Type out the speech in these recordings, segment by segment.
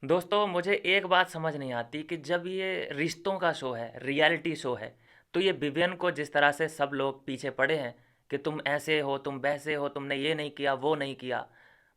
दोस्तों मुझे एक बात समझ नहीं आती कि जब ये रिश्तों का शो है, रियलिटी शो है, तो ये विवियन को जिस तरह से सब लोग पीछे पड़े हैं कि तुम ऐसे हो, तुम वैसे हो, तुमने ये नहीं किया, वो नहीं किया।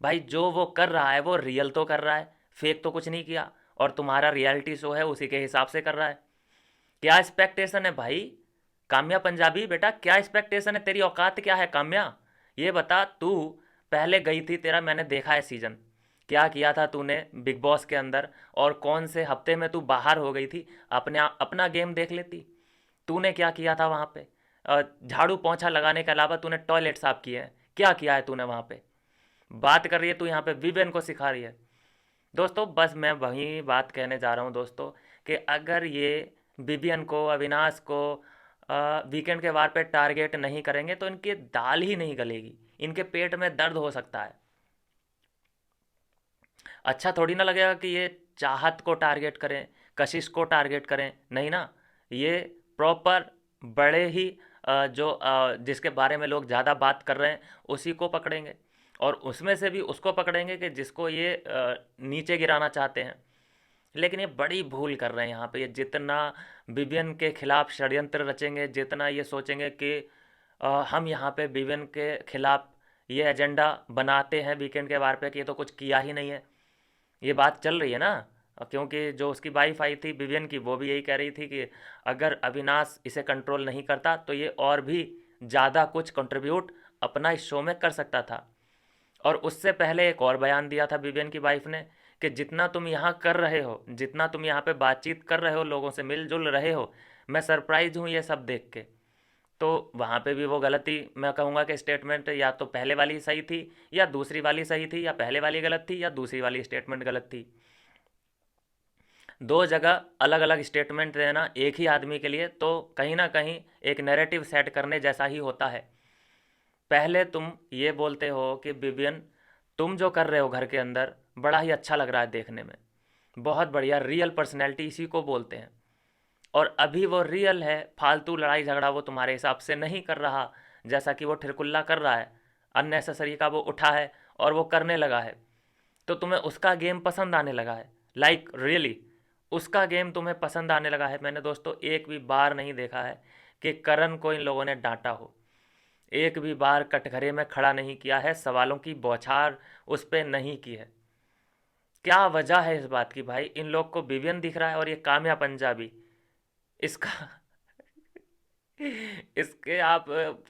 भाई जो वो कर रहा है वो रियल तो कर रहा है, फेक तो कुछ नहीं किया। और तुम्हारा रियलिटी शो है उसी के हिसाब से कर रहा है। क्या एक्सपेक्टेशन है भाई? काम्या पंजाबी बेटा, क्या एक्सपेक्टेशन है? तेरी औकात क्या है काम्या? ये बता तू। पहले गई थी, तेरा मैंने देखा है सीजन। क्या किया था तूने बिग बॉस के अंदर? और कौन से हफ्ते में तू बाहर हो गई थी? अपना गेम देख लेती। तूने क्या किया था वहाँ पे? झाड़ू पोंछा लगाने के अलावा तूने टॉयलेट साफ किए हैं? क्या किया है तूने वहाँ पे? बात कर रही है तू यहाँ पे विवेन को सिखा रही है। दोस्तों बस मैं वही बात कहने जा रहा हूँ दोस्तों, कि अगर ये विवियन को, अविनाश को वीकेंड के वार पे टारगेट नहीं करेंगे तो इनकी दाल ही नहीं गलेगी। इनके पेट में दर्द हो सकता है। अच्छा थोड़ी ना लगेगा कि ये चाहत को टारगेट करें, कशिश को टारगेट करें, नहीं ना। ये प्रॉपर बड़े ही जिसके बारे में लोग ज़्यादा बात कर रहे हैं उसी को पकड़ेंगे। और उसमें से भी उसको पकड़ेंगे कि जिसको ये नीचे गिराना चाहते हैं। लेकिन ये बड़ी भूल कर रहे हैं यहाँ पे। ये जितना विवियन के खिलाफ षड्यंत्र रचेंगे, जितना ये सोचेंगे कि हम यहाँ पे विवियन के खिलाफ ये एजेंडा बनाते हैं वीकेंड के वार पे कि ये तो कुछ किया ही नहीं है। ये बात चल रही है ना। क्योंकि जो उसकी वाइफ आई थी विवियन की, वो भी यही कह रही थी कि अगर अविनाश इसे कंट्रोल नहीं करता तो ये और भी ज़्यादा कुछ कंट्रीब्यूट अपना इस शो में कर सकता था। और उससे पहले एक और बयान दिया था विवियन की वाइफ ने कि जितना तुम यहाँ कर रहे हो, जितना तुम यहाँ पे बातचीत कर रहे हो, लोगों से मिलजुल रहे हो, मैं सरप्राइज हूँ ये सब देख के। तो वहाँ पे भी वो गलती, मैं कहूँगा कि स्टेटमेंट या तो पहले वाली सही थी या दूसरी वाली सही थी, या पहले वाली गलत थी या दूसरी वाली स्टेटमेंट गलत थी। दो जगह अलग अलग स्टेटमेंट देना एक ही आदमी के लिए तो कहीं ना कहीं एक नैरेटिव सेट करने जैसा ही होता है। पहले तुम ये बोलते हो कि विवियन, तुम जो कर रहे हो घर के अंदर बड़ा ही अच्छा लग रहा है देखने में, बहुत बढ़िया, रियल पर्सनैलिटी इसी को बोलते हैं। और अभी वो रियल है, फालतू लड़ाई झगड़ा वो तुम्हारे हिसाब से नहीं कर रहा, जैसा कि वो ठिरकुल्ला कर रहा है। अननेसेसरी का वो उठा है और वो करने लगा है। तो तुम्हें उसका गेम पसंद आने लगा है, लाइक रियली उसका गेम तुम्हें पसंद आने लगा है। मैंने दोस्तों एक भी बार नहीं देखा है कि करण को इन लोगों ने डांटा हो। एक भी बार कटघरे में खड़ा नहीं किया है, सवालों की बौछार उस पर नहीं की है। क्या वजह है इस बात की भाई? इन लोग को विवियन दिख रहा है और ये काम्या पंजाबी, इसका इसके आप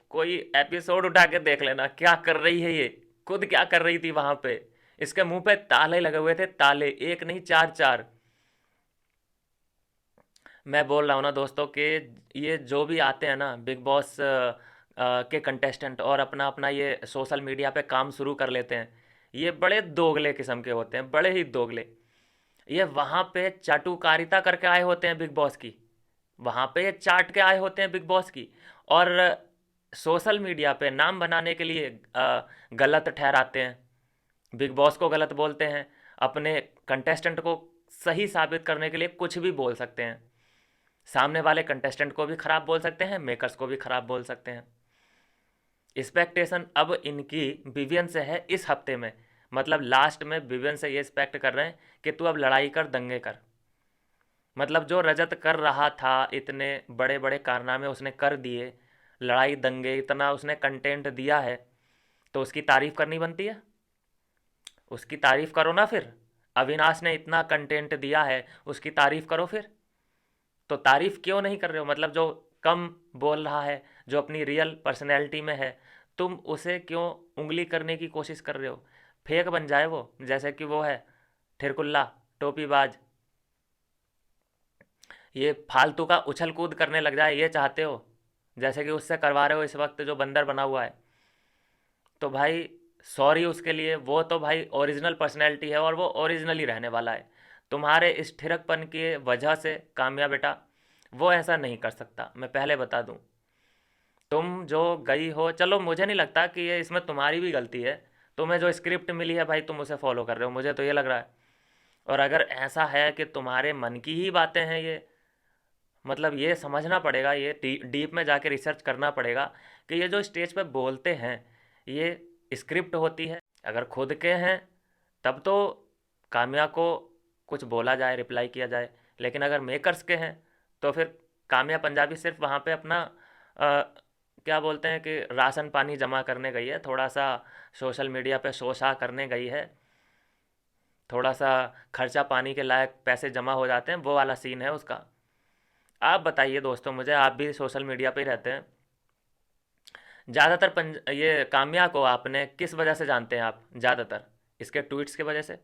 कोई एपिसोड उठा के देख लेना, क्या कर रही है ये, खुद क्या कर रही थी वहां पे। इसके मुंह पे ताले लगे हुए थे, ताले, एक नहीं चार चार। मैं बोल रहा हूँ ना दोस्तों कि ये जो भी आते हैं ना बिग बॉस के कंटेस्टेंट और अपना अपना ये सोशल मीडिया पे काम शुरू कर लेते हैं, ये बड़े दोगले किस्म के होते हैं, बड़े ही दोगले। ये वहाँ पे चाटुकारिता करके आए होते हैं बिग बॉस की, वहाँ पे ये चाट के आए होते हैं बिग बॉस की। और सोशल मीडिया पे नाम बनाने के लिए गलत ठहराते हैं, बिग बॉस को गलत बोलते हैं, अपने कंटेस्टेंट को सही साबित करने के लिए कुछ भी बोल सकते हैं। सामने वाले कंटेस्टेंट को भी खराब बोल सकते हैं, मेकर्स को भी खराब बोल सकते हैं। एक्सपेक्टेशन अब इनकी विवियन से है इस हफ्ते में। मतलब लास्ट में विवियन से ये एक्सपेक्ट कर रहे हैं कि तू अब लड़ाई कर, दंगे कर। मतलब जो रजत कर रहा था, इतने बड़े बड़े कारनामे उसने कर दिए, लड़ाई दंगे, इतना उसने कंटेंट दिया है, तो उसकी तारीफ करनी बनती है। उसकी तारीफ करो ना फिर। अविनाश ने इतना कंटेंट दिया है, उसकी तारीफ करो फिर। तो तारीफ क्यों नहीं कर रहे हो? मतलब जो कम बोल रहा है, जो अपनी रियल पर्सनैलिटी में है, तुम उसे क्यों उंगली करने की कोशिश कर रहे हो? फेक बन जाए वो, जैसे कि वो है ठिरकुल्ला, टोपीबाज। ये फालतू का उछल कूद करने लग जाए, ये चाहते हो? जैसे कि उससे करवा रहे हो इस वक्त जो बंदर बना हुआ है। तो भाई सॉरी उसके लिए, वो तो भाई ओरिजिनल पर्सनैलिटी है और वो ओरिजिनल ही रहने वाला है। तुम्हारे इस ठिरकपन की वजह से कामया बेटा वो ऐसा नहीं कर सकता, मैं पहले बता दूं। तुम जो गई हो, चलो मुझे नहीं लगता कि ये इसमें तुम्हारी भी गलती है। तुम्हें जो स्क्रिप्ट मिली है भाई तुम उसे फॉलो कर रहे हो, मुझे तो ये लग रहा है। और अगर ऐसा है कि तुम्हारे मन की ही बातें हैं ये, मतलब ये समझना पड़ेगा, ये डीप में जाके रिसर्च करना पड़ेगा कि ये जो स्टेज पे बोलते हैं ये स्क्रिप्ट होती है। अगर खुद के हैं तब तो काम्या को कुछ बोला जाए, रिप्लाई किया जाए। लेकिन अगर मेकर्स के हैं तो फिर काम्या पंजाबी सिर्फ वहाँ पे अपना क्या बोलते हैं कि राशन पानी जमा करने गई है, थोड़ा सा सोशल मीडिया पे शोशा करने गई है, थोड़ा सा खर्चा पानी के लायक पैसे जमा हो जाते हैं, वो वाला सीन है उसका। आप बताइए दोस्तों मुझे, आप भी सोशल मीडिया पे ही रहते हैं। ज़्यादातर ये काम्या को आपने किस वजह से जानते हैं आप ज़्यादातर? इसके ट्वीट्स की वजह से,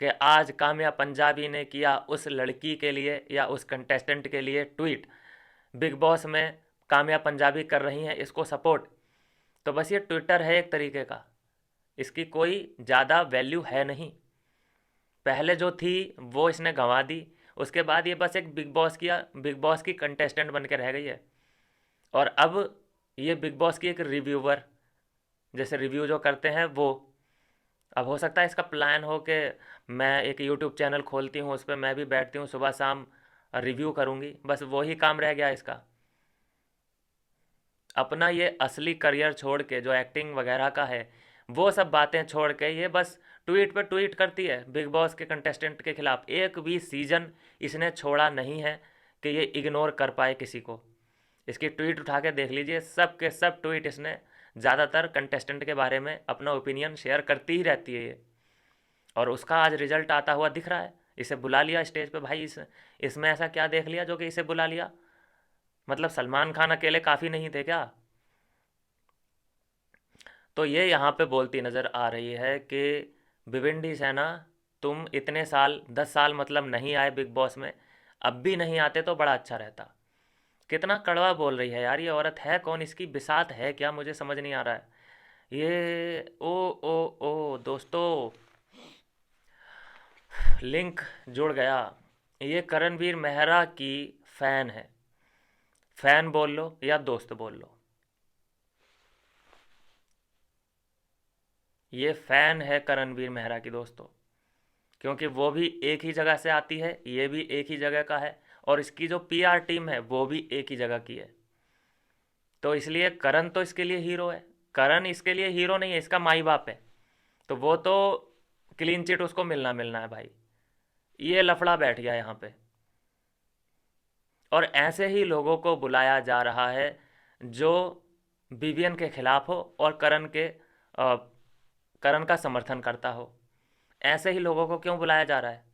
कि आज काम्या पंजाबी ने किया उस लड़की के लिए या उस कंटेस्टेंट के लिए ट्वीट, बिग बॉस में काम्या पंजाबी कर रही हैं इसको सपोर्ट। तो बस ये ट्विटर है एक तरीके का, इसकी कोई ज़्यादा वैल्यू है नहीं। पहले जो थी वो इसने गंवा दी, उसके बाद ये बस एक बिग बॉस की कंटेस्टेंट बन के रह गई है। और अब ये बिग बॉस की एक रिव्यूवर, जैसे रिव्यू जो करते हैं वो, अब हो सकता है इसका प्लान हो कि मैं एक यूट्यूब चैनल खोलती हूँ, उस पर मैं भी बैठती हूँ सुबह शाम रिव्यू करूँगी, बस वही काम रह गया इसका। अपना ये असली करियर छोड़ के, जो एक्टिंग वगैरह का है, वो सब बातें छोड़ के ये बस ट्वीट पे ट्वीट करती है बिग बॉस के कंटेस्टेंट के खिलाफ। एक भी सीजन इसने छोड़ा नहीं है कि ये इग्नोर कर पाए किसी को। इसकी ट्वीट उठा के देख लीजिए, सब के सब ट्वीट इसने ज़्यादातर कंटेस्टेंट के बारे में अपना ओपिनियन शेयर करती ही रहती है ये। और उसका आज रिजल्ट आता हुआ दिख रहा है। इसे बुला लिया स्टेज पे भाई, इसमें ऐसा क्या देख लिया जो कि इसे बुला लिया? मतलब सलमान खान अकेले काफ़ी नहीं थे क्या? तो ये यहाँ पे बोलती नज़र आ रही है कि भिविंडी सेना, तुम इतने साल 10 साल मतलब नहीं आए बिग बॉस में, अब भी नहीं आते तो बड़ा अच्छा रहता। कितना कड़वा बोल रही है यार ये औरत, है कौन, इसकी बिसात है क्या, मुझे समझ नहीं आ रहा है ये। ओ दोस्तों, लिंक जुड़ गया। ये करणवीर मेहरा की फ़ैन है। फ़ैन बोल लो या दोस्त बोल लो, ये फ़ैन है करणवीर मेहरा की दोस्तों। क्योंकि वो भी एक ही जगह से आती है, ये भी एक ही जगह का है, और इसकी जो पीआर टीम है वो भी एक ही जगह की है। तो इसलिए करण तो इसके लिए हीरो है। करण इसके लिए हीरो नहीं है, इसका माई बाप है। तो वो तो क्लीन चिट उसको मिलना मिलना है भाई। ये लफड़ा बैठ गया यहाँ पे। और ऐसे ही लोगों को बुलाया जा रहा है जो बीवीएन के खिलाफ हो और करण का समर्थन करता हो। ऐसे ही लोगों को क्यों बुलाया जा रहा है?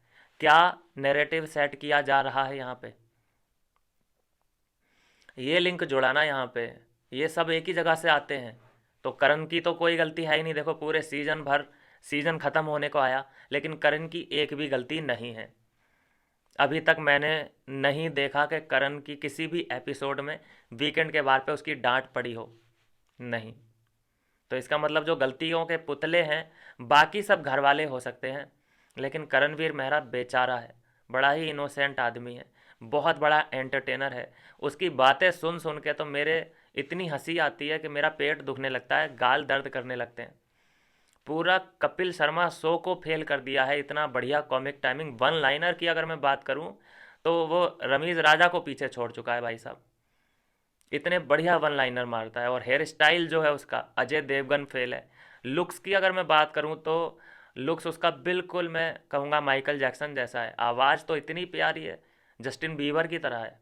क्या नैरेटिव सेट किया जा रहा है यहाँ पे? ये लिंक जोड़ा ना यहाँ पे, ये सब एक ही जगह से आते हैं। तो करण की तो कोई गलती है ही नहीं, देखो पूरे सीजन भर, सीजन ख़त्म होने को आया लेकिन करण की एक भी गलती नहीं है। अभी तक मैंने नहीं देखा कि करण की किसी भी एपिसोड में वीकेंड के बार पे उसकी डांट पड़ी हो, नहीं। तो इसका मतलब जो गलतियों के पुतले हैं बाकी सब घर वाले हो सकते हैं, लेकिन करणवीर मेहरा बेचारा है, बड़ा ही इनोसेंट आदमी है, बहुत बड़ा एंटरटेनर है। उसकी बातें सुन सुन के तो मेरे इतनी हंसी आती है कि मेरा पेट दुखने लगता है, गाल दर्द करने लगते हैं। पूरा कपिल शर्मा शो को फेल कर दिया है। इतना बढ़िया कॉमिक टाइमिंग, वन लाइनर की अगर मैं बात करूं तो वो रमीज राजा को पीछे छोड़ चुका है भाई साहब। इतने बढ़िया वन लाइनर मारता है, और हेयर स्टाइल जो है उसका अजय देवगन फेल है। लुक्स की अगर मैं बात करूं तो लुक्स उसका बिल्कुल मैं कहूँगा माइकल जैक्सन जैसा है। आवाज़ तो इतनी प्यारी है, जस्टिन बीवर की तरह है।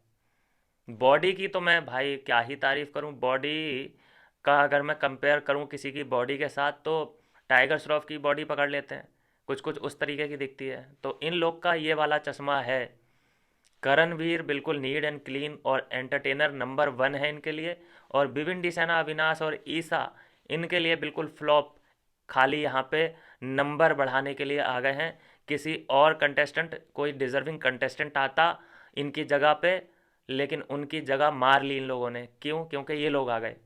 बॉडी की तो मैं भाई क्या ही तारीफ़ करूं, बॉडी का अगर मैं कंपेयर करूं किसी की बॉडी के साथ तो टाइगर श्रॉफ की बॉडी पकड़ लेते हैं, कुछ कुछ उस तरीके की दिखती है। तो इन लोग का ये वाला चश्मा है। करणवीर बिल्कुल नीट एंड क्लीन और एंटरटेनर नंबर 1 है इनके लिए। और बिविन सेना, अविनाश और ईसा इनके लिए बिल्कुल फ्लॉप, खाली यहाँ पे नंबर बढ़ाने के लिए आ गए हैं। किसी और कंटेस्टेंट, कोई डिजर्विंग कंटेस्टेंट आता इनकी जगह पे, लेकिन उनकी जगह मार ली इन लोगों ने। क्यों? क्योंकि ये लोग आ गए।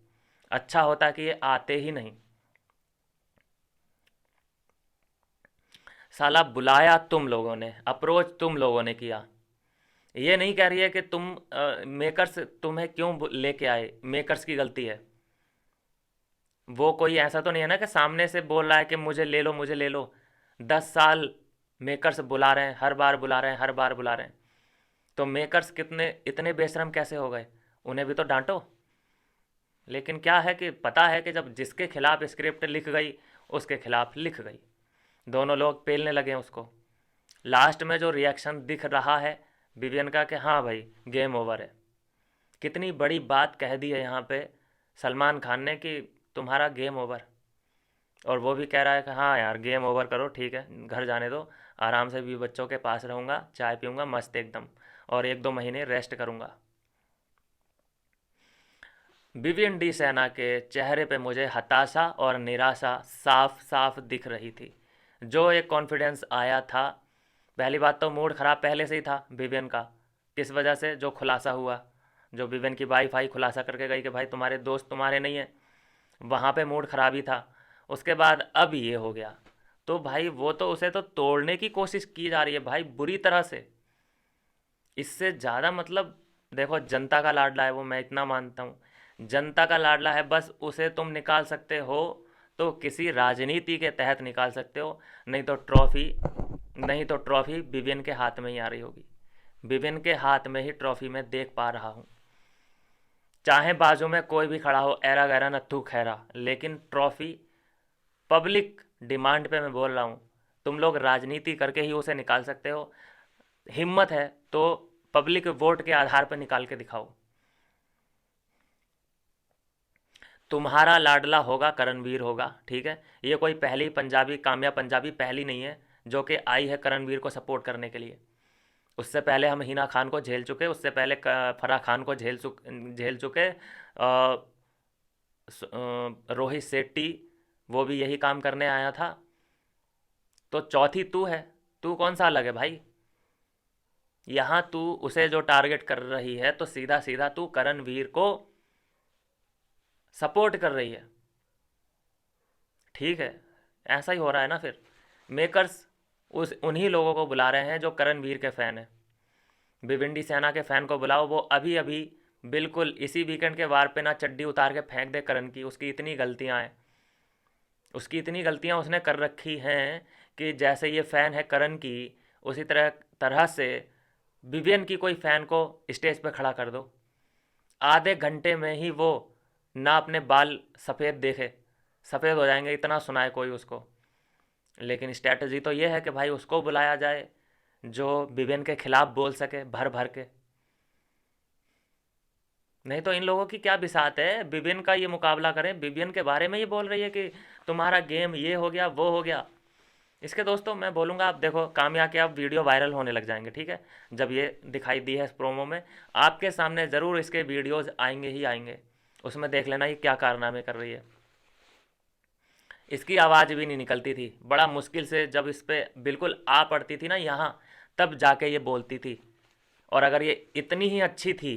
अच्छा होता कि ये आते ही नहीं। साला बुलाया तुम लोगों ने, अप्रोच तुम लोगों ने किया। ये नहीं कह रही है कि मेकर्स तुम्हें क्यों लेके आए, मेकर्स की गलती है। वो कोई ऐसा तो नहीं है ना कि सामने से बोल रहा है कि मुझे ले लो मुझे ले लो। 10 साल मेकर्स बुला रहे हैं, हर बार बुला रहे हैं, हर बार बुला रहे हैं। तो मेकर्स कितने इतने बेशरम कैसे हो गए? उन्हें भी तो डांटो। लेकिन क्या है कि पता है कि जब जिसके खिलाफ स्क्रिप्ट लिख गई उसके खिलाफ लिख गई, दोनों लोग पेलने लगे उसको। लास्ट में जो रिएक्शन दिख रहा है विवियन का कि हाँ भाई गेम ओवर है, कितनी बड़ी बात कह दी है यहाँ पे सलमान खान ने कि तुम्हारा गेम ओवर। और वो भी कह रहा है कि हाँ यार गेम ओवर करो, ठीक है घर जाने दो, आराम से भी बच्चों के पास रहूँगा, चाय पीऊँगा मस्त एकदम, और 1-2 महीने रेस्ट करूँगा। विवियन डी सेना के चेहरे पे मुझे हताशा और निराशा साफ साफ दिख रही थी। जो एक कॉन्फिडेंस आया था, पहली बात तो मूड ख़राब पहले से ही था विवियन का, किस वजह से, जो खुलासा हुआ, जो विवियन की वाइफ आई खुलासा करके गई कि भाई तुम्हारे दोस्त तुम्हारे नहीं हैं, वहाँ पे मूड ख़राब ही था। उसके बाद अब ये हो गया, तो भाई वो तो उसे तो तोड़ने की कोशिश की जा रही है भाई बुरी तरह से। इससे ज़्यादा मतलब देखो जनता का लाडला है वो, मैं इतना मानता हूँ जनता का लाडला है, बस उसे तुम निकाल सकते हो तो किसी राजनीति के तहत निकाल सकते हो, नहीं तो ट्रॉफी विवियन के हाथ में ही आ रही होगी। विवियन के हाथ में ही ट्रॉफी मैं देख पा रहा हूँ, चाहे बाजू में कोई भी खड़ा हो, ऐरा गैरा नत्थू खैरा, लेकिन ट्रॉफी पब्लिक डिमांड पे मैं बोल रहा हूँ, तुम लोग राजनीति करके ही उसे निकाल सकते हो, हिम्मत है तो पब्लिक वोट के आधार पर निकाल के दिखाओ। तुम्हारा लाडला होगा करणवीर होगा, ठीक है, ये कोई पहली पंजाबी काम्या पंजाबी पहली नहीं है जो कि आई है करणवीर को सपोर्ट करने के लिए। उससे पहले हम हिना खान को झेल चुके, उससे पहले फराह खान को झेल चुके, रोहित शेट्टी वो भी यही काम करने आया था, तो चौथी तू है, तू कौन सा अलग है भाई। यहाँ तू उसे जो टारगेट कर रही है तो सीधा सीधा तू करणवीर को सपोर्ट कर रही है, ठीक है, ऐसा ही हो रहा है ना फिर। मेकर्स उस उन्हीं लोगों को बुला रहे हैं जो करणवीर के फ़ैन हैं। भिवंडी सेना के फ़ैन को बुलाओ, वो अभी अभी बिल्कुल इसी वीकेंड के वार पे ना चड्डी उतार के फेंक दे करण की, उसकी इतनी गलतियां हैं, उसकी इतनी गलतियां उसने कर रखी हैं कि जैसे ये फ़ैन है करण की, उसी तरह तरह से विवियन की कोई फ़ैन को स्टेज पे खड़ा कर दो, आधे घंटे में ही वो ना अपने बाल सफ़ेद देखे, सफ़ेद हो जाएंगे, इतना सुनाए कोई उसको। लेकिन स्ट्रैटेजी तो ये है कि भाई उसको बुलाया जाए जो विवियन के खिलाफ बोल सके भर भर के, नहीं तो इन लोगों की क्या बिसात है विवियन का ये मुकाबला करें, विवियन के बारे में ये बोल रही है कि तुम्हारा गेम ये हो गया वो हो गया। इसके दोस्तों मैं बोलूँगा, आप देखो कामया के अब वीडियो वायरल होने लग जाएंगे, ठीक है, जब ये दिखाई दी है इस प्रोमो में, आपके सामने ज़रूर इसके वीडियोज़ आएंगे ही आएंगे, उसमें देख लेना ये क्या कारनामे कर रही है। इसकी आवाज़ भी नहीं निकलती थी, बड़ा मुश्किल से जब इस पर बिल्कुल आ पड़ती थी ना यहाँ, तब जाके ये बोलती थी। और अगर ये इतनी ही अच्छी थी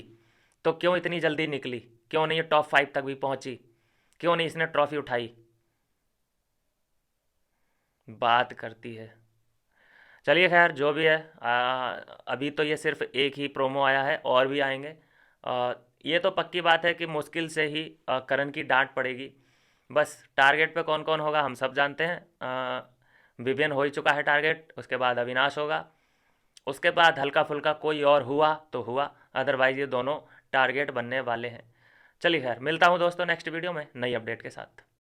तो क्यों इतनी जल्दी निकली, क्यों नहीं ये टॉप 5 तक भी पहुंची, क्यों नहीं इसने ट्रॉफी उठाई, बात करती है। चलिए खैर जो भी है, अभी तो ये सिर्फ एक ही प्रोमो आया है, और भी आएंगे। ये तो पक्की बात है कि मुश्किल से ही करण की डांट पड़ेगी। बस टारगेट पे कौन कौन होगा हम सब जानते हैं, विवियन हो ही चुका है टारगेट, उसके बाद अविनाश होगा, उसके बाद हल्का फुल्का कोई और हुआ तो हुआ, अदरवाइज़ ये दोनों टारगेट बनने वाले हैं। चलिए खैर मिलता हूँ दोस्तों नेक्स्ट वीडियो में नई अपडेट के साथ।